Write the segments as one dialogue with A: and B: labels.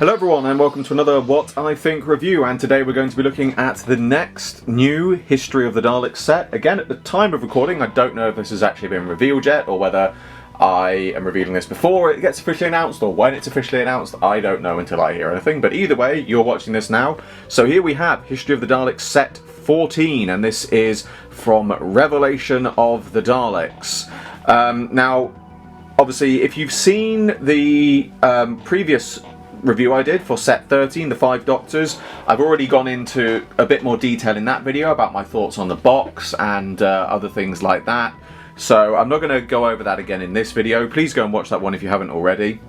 A: Hello everyone and welcome to another What I Think review, and today we're going to be looking at the next new History of the Daleks set. Again, at the time of recording, I don't know if this has actually been revealed yet or whether I am revealing this before it gets officially announced or when it's officially announced. I don't know until I hear anything, but either way, you're watching this now. So here we have History of the Daleks set 14, and this is from Revelation of the Daleks. Now, obviously, if you've seen the previous review I did for set 13, the 5 Doctors, I've already gone into a bit more detail in that video about my thoughts on the box and other things like that. So I'm not going to go over that again in this video. Please go and watch that one if you haven't already.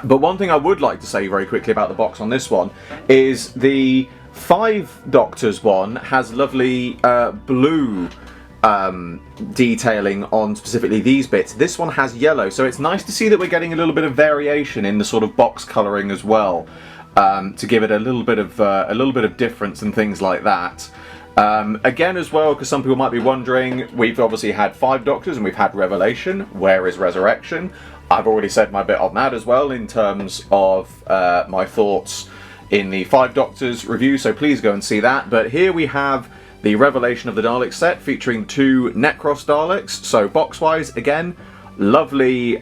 A: But one thing I would like to say very quickly about the box on this one is the 5 Doctors one has lovely blue detailing on specifically these bits. This one has yellow, so it's nice to see that we're getting a little bit of variation in the sort of box colouring as well, to give it a little bit of difference and things like that. Again as well, because some people might be wondering, we've obviously had 5 Doctors and we've had Revelation. Where is Resurrection? I've already said my bit on that as well in terms of my thoughts in the 5 Doctors review, so please go and see that. But here we have the Revelation of the Daleks set featuring 2 Necros Daleks. So box-wise, again, lovely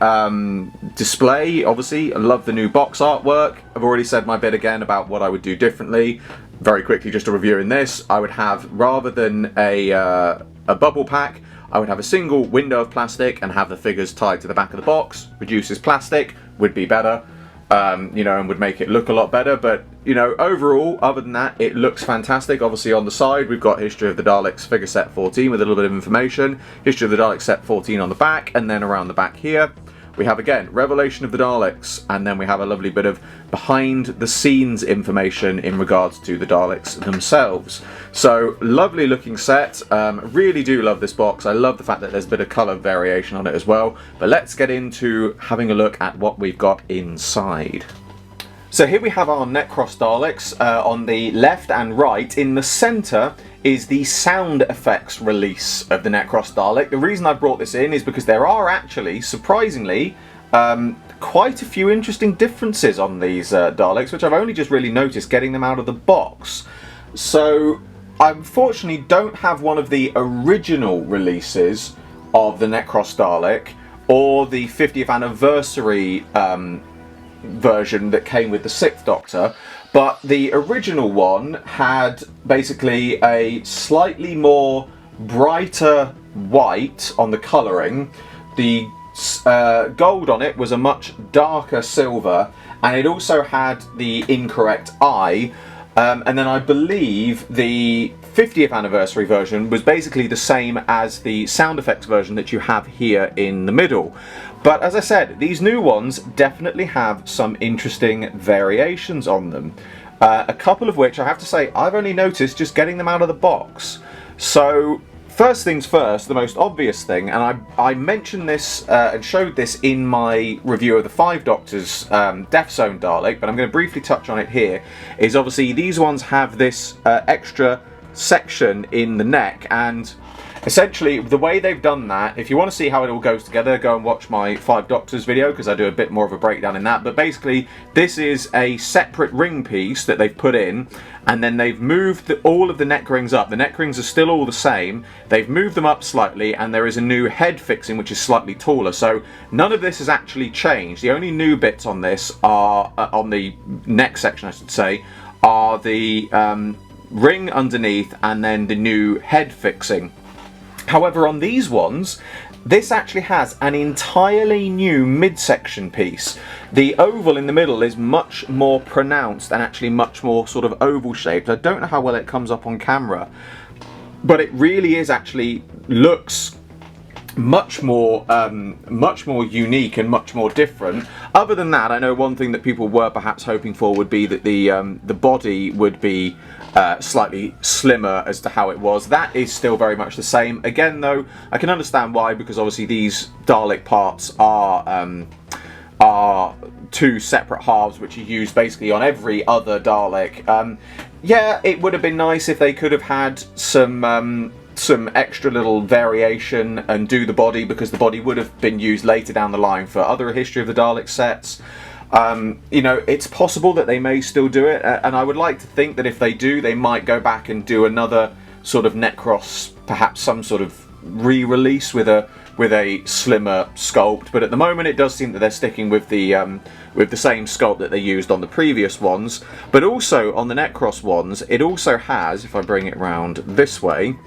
A: display, obviously. I love the new box artwork. I've already said my bit again about what I would do differently. Very quickly, just a review in this, I would have, rather than a bubble pack, I would have a single window of plastic and have the figures tied to the back of the box. Reduces plastic, would be better. You know, and would make it look a lot better, but you know, overall, other than that, it looks fantastic. Obviously on the side we've got History of the Daleks figure set 14 with a little bit of information, History of the Daleks set 14 on the back, and then around the back here we have again Revelation of the Daleks, and then we have a lovely bit of behind the scenes information in regards to the Daleks themselves. So lovely looking set. Really do love this box. I love the fact that there's a bit of colour variation on it as well. But let's get into having a look at what we've got inside. So here we have our Necros Daleks on the left and right. In the centre is the sound effects release of the Necros Dalek. The reason I brought this in is because there are actually, surprisingly, quite a few interesting differences on these Daleks, which I've only just really noticed getting them out of the box. So I unfortunately don't have one of the original releases of the Necros Dalek or the 50th anniversary version that came with the 6th Doctor, but the original one had basically a slightly more brighter white on the colouring. The gold on it was a much darker silver, and it also had the incorrect eye. And then I believe the 50th anniversary version was basically the same as the sound effects version that you have here in the middle. But as I said, these new ones definitely have some interesting variations on them. A couple of which I have to say I've only noticed just getting them out of the box. So first things first, the most obvious thing, and I mentioned this and showed this in my review of the 5 Doctors Death Zone Dalek, but I'm going to briefly touch on it here, is obviously these ones have this extra section in the neck, and essentially the way they've done that, if you want to see how it all goes together, go and watch my 5 Doctors video because I do a bit more of a breakdown in that. But basically this is a separate ring piece that they've put in, and then they've moved all of the neck rings up. The neck rings are still all the same, they've moved them up slightly, and there is a new head fixing which is slightly taller. So none of this has actually changed. The only new bits on this are, on the neck section I should say, are the ring underneath and then the new head fixing. However, on these ones, this actually has an entirely new midsection piece. The oval in the middle is much more pronounced and actually much more sort of oval shaped. I don't know how well it comes up on camera, but it really is actually looks much more unique and much more different. Other than that, I know one thing that people were perhaps hoping for would be that the body would be slightly slimmer as to how it was. That is still very much the same. Again though, I can understand why, because obviously these Dalek parts are 2 separate halves which are used basically on every other Dalek. Yeah, it would have been nice if they could have had some extra little variation and do the body, because the body would have been used later down the line for other History of the Dalek sets. You know, it's possible that they may still do it, and I would like to think that if they do, they might go back and do another sort of Necros, perhaps some sort of re-release with a slimmer sculpt. But at the moment, it does seem that they're sticking with the same sculpt that they used on the previous ones. But also on the Necros ones, it also has, if I bring it round this way,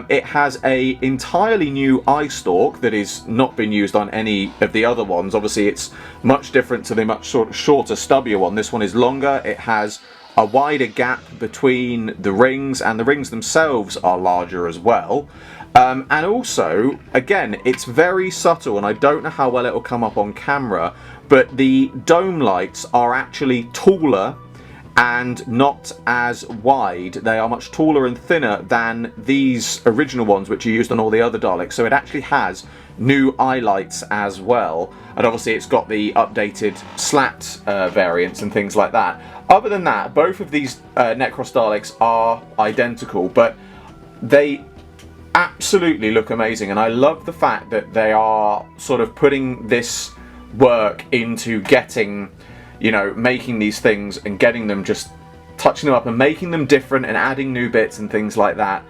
A: it has a entirely new eye stalk that is not been used on any of the other ones. Obviously, it's much different to the much shorter, stubbier one. This one is longer. It has a wider gap between the rings, and the rings themselves are larger as well. And also, again, it's very subtle, and I don't know how well it will come up on camera, but the dome lights are actually taller and not as wide. They are much taller and thinner than these original ones which are used on all the other Daleks, so it actually has new eye lights as well, and obviously it's got the updated slat variants and things like that. Other than that, both of these Necros Daleks are identical, but they absolutely look amazing, and I love the fact that they are sort of putting this work into getting, you know, making these things and getting them, just touching them up and making them different and adding new bits and things like that.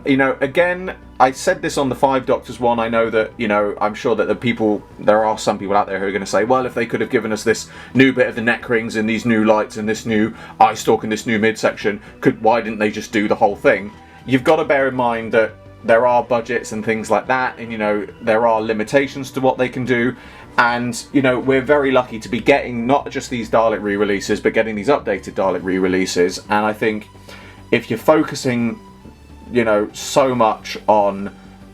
A: You know, again, I said this on the Five Doctors one. I know that, you know, I'm sure that there are some people out there who are going to say, well, if they could have given us this new bit of the neck rings and these new lights and this new eye stalk and this new midsection, why didn't they just do the whole thing? You've got to bear in mind that there are budgets and things like that, and, you know, there are limitations to what they can do. And, you know, we're very lucky to be getting not just these Dalek re-releases, but getting these updated Dalek re-releases. And I think if you're focusing, you know, so much on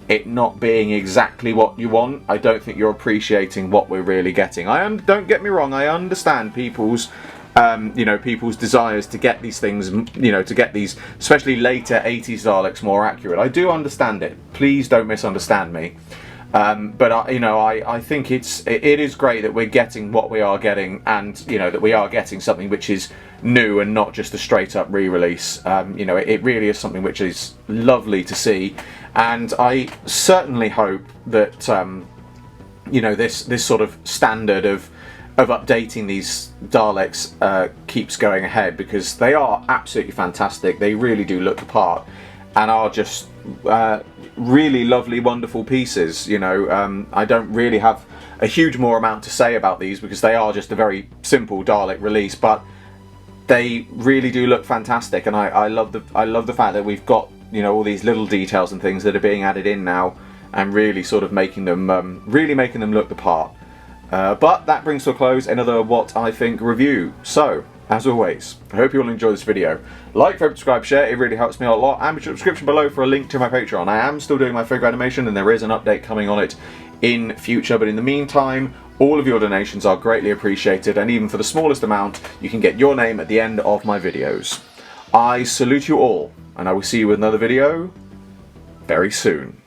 A: it not being exactly what you want, I don't think you're appreciating what we're really getting. Don't get me wrong, I understand people's, you know, people's desires to get these things, you know, to get these, especially later 80s Daleks more accurate. I do understand it. Please don't misunderstand me. But you know, I think it is great that we're getting what we are getting, and, you know, that we are getting something which is new and not just a straight up re-release. You know, it really is something which is lovely to see, and I certainly hope that you know, this sort of standard of updating these Daleks keeps going ahead, because they are absolutely fantastic. They really do look the part and are just really lovely, wonderful pieces. You know, I don't really have a huge more amount to say about these, because they are just a very simple Dalek release, but they really do look fantastic, and I love the fact that we've got, you know, all these little details and things that are being added in now, and really sort of making them look the part. But that brings to a close another What I Think review. So, as always, I hope you all enjoy this video. Like, favorite, subscribe, share, it really helps me out a lot. And be sure to description below for a link to my Patreon. I am still doing my figure animation, and there is an update coming on it in future. But in the meantime, all of your donations are greatly appreciated, and even for the smallest amount, you can get your name at the end of my videos. I salute you all, and I will see you with another video very soon.